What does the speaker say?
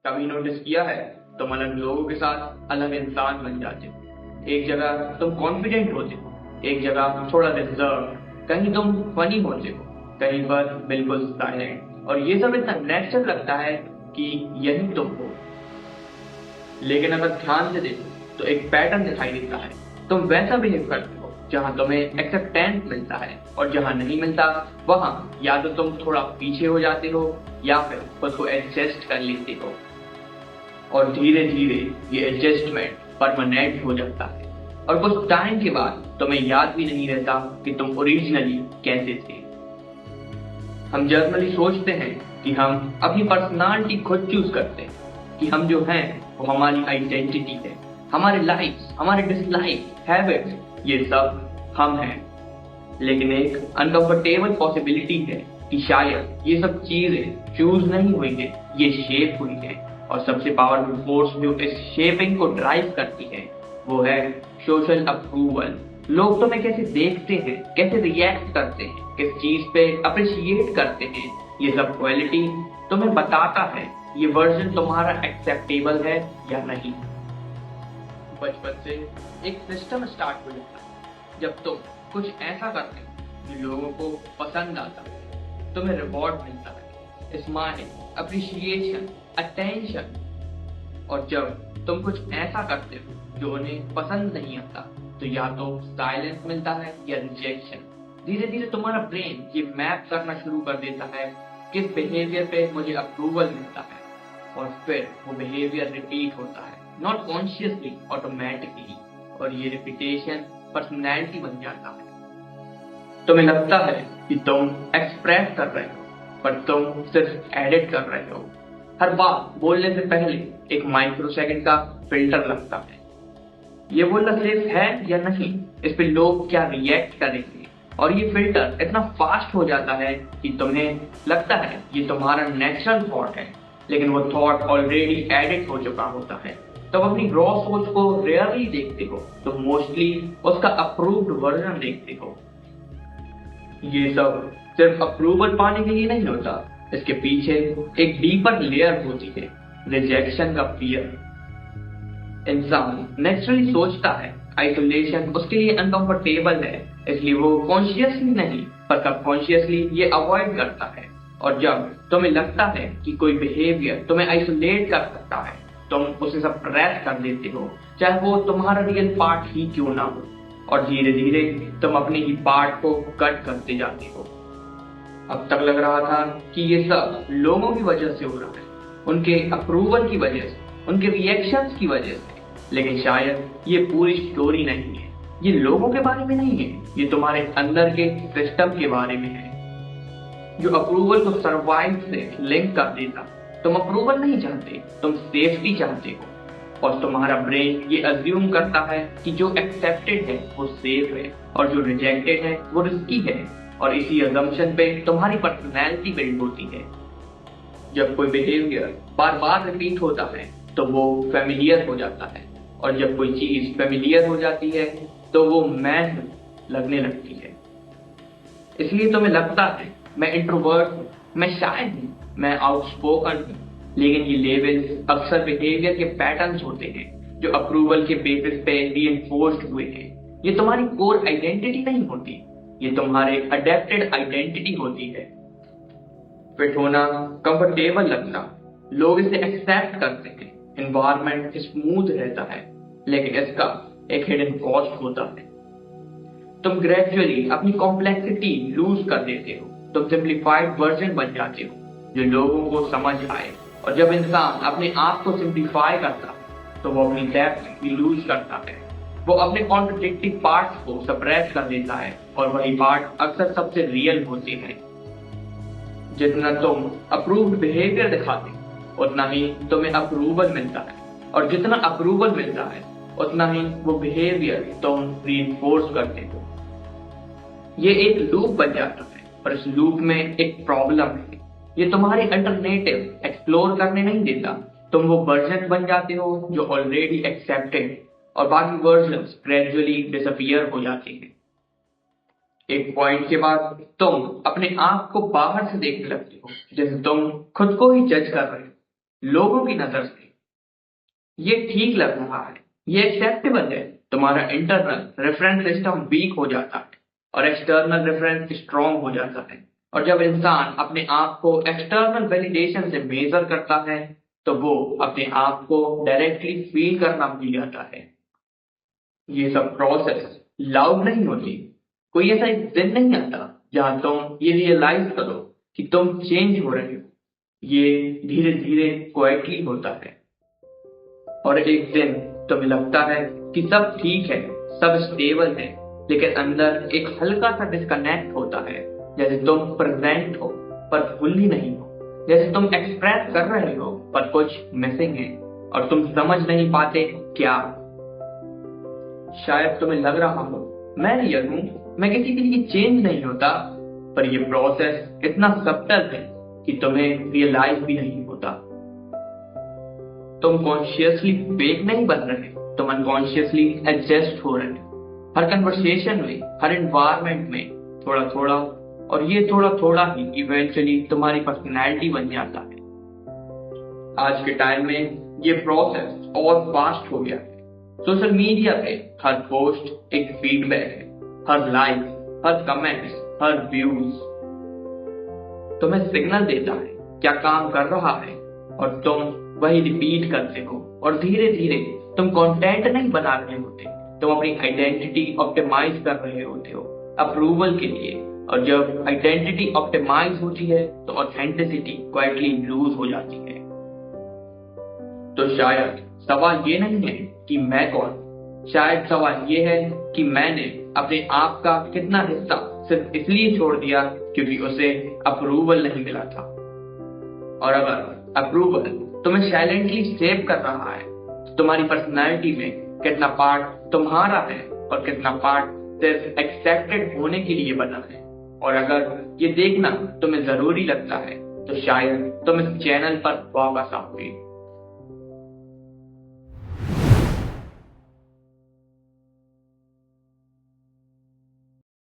कभी नोटिस किया है, तुम अलग लोगों के साथ अलग इंसान बन जाते हो। एक जगह तुम कॉन्फिडेंट होते हो, एक जगह थोड़ा रिजर्व, कहीं तुम फनी होते हो, कहीं पर बिल्कुल साइलेंट, और ये सब इतना नेचुरल लगता है कि यही तुम हो। लेकिन अगर ध्यान से देखो तो एक पैटर्न दिखाई देता है। तुम वैसा बिहेव करते हो जहां तुम्हें एक्सेप्टेंस मिलता है, और जहां नहीं मिलता वहां या तो तुम थोड़ा पीछे हो जाते हो या फिर खुद को एडजस्ट कर लेते हो। और धीरे धीरे ये एडजस्टमेंट परमानेंट हो जाता है, और कुछ टाइम के बाद तुम्हें याद भी नहीं रहता कि तुम ओरिजिनली कैसे थे। हम जनरली सोचते हैं कि हम अपनी पर्सनालिटी खुद चूज करते हैं, कि हम जो हैं वो हमारी आइडेंटिटी है, हमारे लाइक्स, हमारे डिसलाइक, हैबिट्स, ये सब हम हैं। लेकिन एक अनकंफर्टेबल पॉसिबिलिटी है कि शायद ये सब चीजें चूज नहीं हुई हैं, ये शेप हुई हैं। और सबसे पावरफुल फोर्स जो इस शेपिंग को ड्राइव करती है वो है सोशल अप्रूवल। लोग तुम्हें कैसे देखते हैं, कैसे रिएक्ट करते हैं, किस चीज पे अप्रिशिएट करते हैं, ये सब क्वालिटी तुम्हें बताता है ये वर्जन तुम्हारा एक्सेप्टेबल है या नहीं। बचपन से एक सिस्टम स्टार्ट हो जाता है। जब तुम कुछ ऐसा करते हो जो लोगों को पसंद आता है, तुम्हें रिवॉर्ड मिलता है, स्माइल, अप्रिशिएशन, अटेंशन। और जब तुम कुछ ऐसा करते हो जो उन्हें पसंद नहीं आता, तो या तो साइलेंस मिलता है या रिजेक्शन। धीरे धीरे तुम्हारा ब्रेन ये मैप करना शुरू कर देता है किस बिहेवियर पे मुझे अप्रूवल मिलता है, और फिर वो बिहेवियर रिपीट होता है, नॉट कॉन्शियसली, ऑटोमेटिकली। और ये रिपीटेशन पर्सनैलिटी बन जाता है। तुम्हें लगता है कि तुम एक्सप्रेस कर रहे हो, पर तुम सिर्फ एडिट कर रहे हो। हर बात बोलने से पहले एक माइक्रोसेकंड का फिल्टर लगता है। ये बोलना सेफ है या नहीं, इस पे लोग क्या रिएक्ट करेंगे। और ये फिल्टर इतना फास्ट हो जाता है कि तुम्हें लगता है ये तुम्हारा नेचुरल थॉट है, लेकिन वो थॉट ऑलरेडी एडिट हो चुका होता है। तुम अपनी रॉ सोच को रेयरली देखते हो, तो मोस्टली उसका अप्रूव्ड वर्जन देखते हो। ये सब सिर्फ अप्रूवल पाने के लिए नहीं होता, इसके पीछे एक डीपर लेयर होती है, रिजेक्शन का फियर। इंसान नेचुरली सोचता है आइसोलेशन उसके लिए अनकंफर्टेबल है, इसलिए वो कॉन्शियसली नहीं पर सबकॉन्शियसली ये अवॉइड करता है। और जब तुम्हें लगता है कि कोई बिहेवियर तुम्हें आइसोलेट कर सकता है, तुम उसे सप्रेस कर देते हो, चाहे वो तुम्हारा रियल पार्ट ही क्यों ना हो। और धीरे धीरे तुम अपने ही पार्ट को कट करते जाते हो। अब तक लग रहा था कि ये सब लोगों की वजह से हो रहा है, उनके अप्रूवल की वजह से, उनके रिएक्शंस की वजह से। लेकिन शायद ये पूरी स्टोरी नहीं है, ये लोगों के बारे में नहीं है, ये तुम्हारे अंदर के सिस्टम के बारे में है, जो अप्रूवल को सर्वाइव से लिंक कर देता। तुम अप्रूवल नहीं चाहते, तुम सेफ्टी चाहते हो। और तुम्हारा ब्रेन ये अज्यूम करता है कि जो एक्सेप्टेड है वो सेफ है, और जो रिजेक्टेड है वो रिस्की है। और इसी अजम्पशन पे तुम्हारी पर्सनैलिटी बिल्ड होती है। जब कोई बिहेवियर बार बार रिपीट होता है तो वो फेमिलियर हो जाता है, और जब कोई चीज फेमिलियर हो जाती है तो वो मैं लगने लगती है। इसलिए तुम्हें लगता है मैं इंट्रोवर्ट हूँ, मैं शाय हूँ, मैं आउटस्पोकन हूँ। लेकिन ये लेवल्स अक्सर बिहेवियर के पैटर्न्स होते हैं जो अप्रूवल के बेसिस पे रीइंफोर्स्ड हुए हैं। ये तुम्हारी कोर आइडेंटिटी नहीं होती, ये तुम्हारे अडेप्टेड आइडेंटिटी होती है। फिट होना, कंफर्टेबल लगना, लोग इसे एक्सेप्ट करते हैं, एनवायरनमेंट स्मूथ रहता है, लेकिन इसका एक हिडन कॉस्ट होता है। तुम ग्रेजुअली अपनी कॉम्प्लेक्सिटी लूज कर देते हो, तुम सिंप्लीफाइड वर्जन बन जाते हो जो लोगों को समझ आए। और जब इंसान अपने आप को सिंप्लीफाई करता है तो वो अपनी डेप्थ भी लूज करता है, वो अपने कॉन्ट्रडिक्टिव पार्ट्स को सप्रेस कर देता है, और वही पार्ट अक्सर सबसे रियल होते हैं। जितना तुम अप्रूव्ड बिहेवियर दिखाते हो उतना ही तुम्हें अप्रूवल मिलता है, और जितना अप्रूवल मिलता है उतना ही वो बिहेवियर तुम रीइंफोर्स करते हो। ये एक लूप बन जाता है, और इस लूप में एक प्रॉब्लम है, ये तुम्हारे अल्टरनेटिव एक्सप्लोर करने नहीं देता। तुम वो वर्जन बन जाते हो जो ऑलरेडी एक्सेप्टेड, और बाकी वर्जन्स ग्रेजुअली डिसअपीयर हो जाते हैं। एक पॉइंट के बाद तुम अपने आप को बाहर से देखने लगते हो जैसे तुम खुद को ही जज कर रहे हो। लोगों की नजर से ये ठीक लग रहा है, ये एक्सेप्टेबल है, तुम्हारा इंटरनल रेफरेंस सिस्टम वीक हो जाता है और एक्सटर्नल रेफरेंस स्ट्रॉन्ग हो जाता है। और जब इंसान अपने आप को एक्सटर्नल वैलिडेशन से मेजर करता है तो वो अपने आप को डायरेक्टली फील करना भूल जाता है। ये सब प्रोसेस लाउड नहीं होती। कोई ऐसा एक दिन नहीं आता जहां तुम ये रियलाइज करो कि तुम चेंज हो रहे हो। ये धीरे धीरे क्वाइटली होता है और एक दिन तुम्हें लगता है कि सब ठीक है, सब स्टेबल है, लेकिन अंदर एक हल्का सा डिस्कनेक्ट होता है, जैसे तुम प्रेजेंट हो पर फुल्ली नहीं हो, जैसे तुम एक्सप्रेस कर रहे हो पर कुछ मिसिंग है और तुम समझ नहीं पाते क्या। शायद तुम्हें लग रहा हो मैं रियल हूं, मैं किसी के लिए चेंज नहीं होता, पर ये प्रोसेस इतना सब्टल है कि तुम्हें रियलाइज भी नहीं होता। तुम कॉन्शियसली फेक नहीं बन रहे, तुम अनकॉन्शियसली एडजस्ट हो रहे हो। हर कन्वर्सेशन में, हर एनवायरनमेंट में थोड़ा थोड़ा, और ये थोड़ा थोड़ा ही इवेंचुअली तुम्हारी पर्सनैलिटी बन जाता है। आज के टाइम में ये प्रोसेस और फास्ट हो गया है। सोशल मीडिया पे हर पोस्ट एक फीडबैक है, हर लाइक, हर कमेंट्स, हर व्यूज तुम्हें सिग्नल देता है क्या काम कर रहा है और तुम वही रिपीट करते हो और धीरे धीरे तुम कंटेंट नहीं बना रहे होते, तुम अपनी आइडेंटिटी ऑप्टिमाइज कर रहे होते हो अप्रूवल के लिए। और जब आइडेंटिटी ऑप्टिमाइज होती है तो ऑथेंटिसिटी क्वाइटली लूज हो जाती है। तो शायद सवाल ये नहीं है कि मैं कौन, शायद सवाल ये है कि मैंने अपने आप का कितना हिस्सा सिर्फ इसलिए छोड़ दिया क्योंकि उसे अप्रूवल नहीं मिला था। और अगर अप्रूवल तुम्हें साइलेंटली सेव कर रहा है तो तुम्हारी पर्सनालिटी में कितना पार्ट तुम्हारा है और कितना पार्ट सिर्फ एक्सेप्टेड होने के लिए बना है। और अगर ये देखना तुम्हें जरूरी लगता है तो शायद तुम इस चैनल पर वापस आओगे।